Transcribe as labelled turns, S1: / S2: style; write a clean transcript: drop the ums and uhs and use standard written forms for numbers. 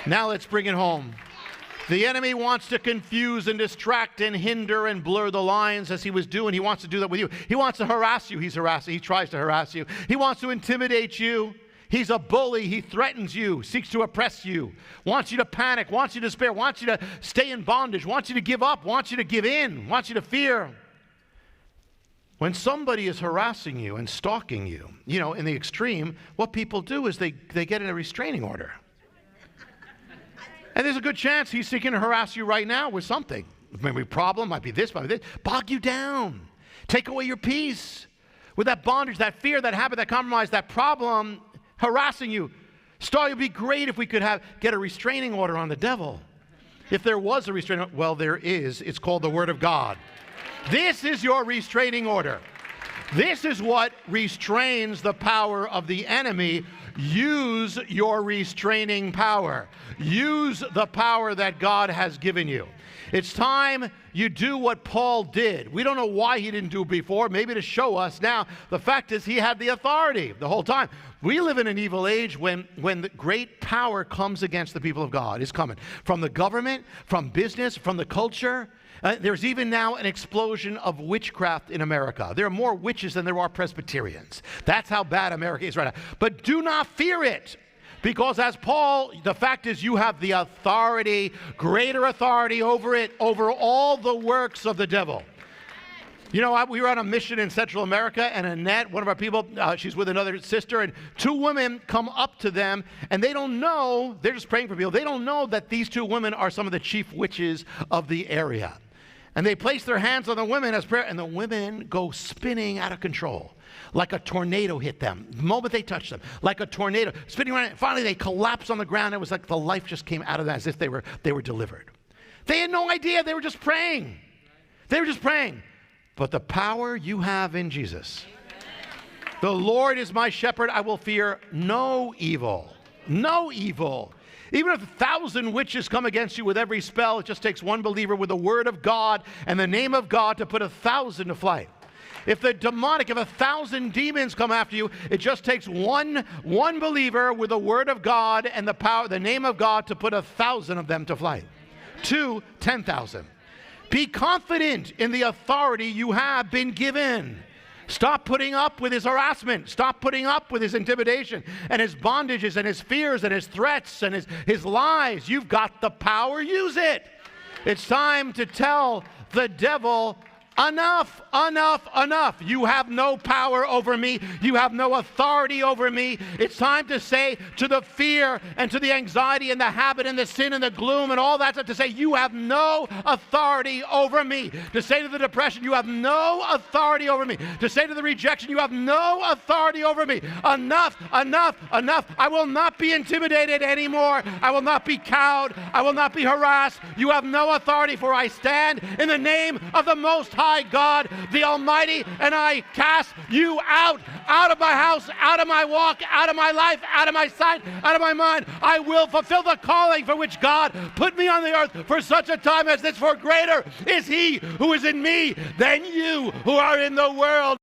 S1: Now let's bring it home. The enemy wants to confuse and distract and hinder and blur the lines as he was doing. He wants to do that with you. He wants to harass you. He tries to harass you. He wants to intimidate you. He's a bully. He threatens you, seeks to oppress you, wants you to panic, wants you to despair, wants you to stay in bondage, wants you to give up, wants you to give in, wants you to fear. When somebody is harassing you and stalking you, in the extreme, what people do is they get in a restraining order. And there's a good chance he's seeking to harass you right now with something. Maybe a problem, might be this, bog you down, take away your peace. With that bondage, that fear, that habit, that compromise, that problem harassing you. It would be great if we could get a restraining order on the devil. If there was a restraining order, well, there is. It's called the Word of God. This is your restraining order. This is what restrains the power of the enemy. Use your restraining power. Use the power that God has given you. It's time you do what Paul did. We don't know why he didn't do it before, maybe to show us now. The fact is he had the authority the whole time. We live in an evil age when the great power comes against the people of God. It's coming from the government, from business, from the culture. There's even now an explosion of witchcraft in America. There are more witches than there are Presbyterians. That's how bad America is right now. But do not fear it. Because as Paul, the fact is you have the authority, greater authority over it, over all the works of the devil. We were on a mission in Central America, and Annette, one of our people, she's with another sister, and two women come up to them, and they don't know, they're just praying for people, they don't know that these two women are some of the chief witches of the area. And they place their hands on the women as prayer, and the women go spinning out of control. Like a tornado hit them. The moment they touched them, like a tornado, spinning around. And finally, they collapsed on the ground. It was like the life just came out of them as if they were delivered. They had no idea. They were just praying. They were just praying. But the power you have in Jesus. The Lord is my shepherd. I will fear no evil. No evil. Even if 1,000 witches come against you with every spell, it just takes one believer with the word of God and the name of God to put 1,000 to flight. If 1,000 demons come after you, it just takes one believer with the word of God and the name of God to put 1,000 of them to flight. 10,000. Be confident in the authority you have been given. Stop putting up with his harassment. Stop putting up with his intimidation and his bondages and his fears and his threats and his lies. You've got the power. Use it. It's time to tell the devil, enough, enough, enough. You have no power over me. You have no authority over me. It's time to say to the fear and to the anxiety and the habit and the sin and the gloom and all that stuff, to say you have no authority over me. To say to the depression, you have no authority over me. To say to the rejection, you have no authority over me. Enough, enough, enough. I will not be intimidated anymore. I will not be cowed. I will not be harassed. You have no authority, for I stand in the name of the Most High God, the Almighty, and I cast you out of my house, out of my walk, out of my life, out of my sight, out of my mind. I will fulfill the calling for which God put me on the earth for such a time as this, for greater is he who is in me than you who are in the world.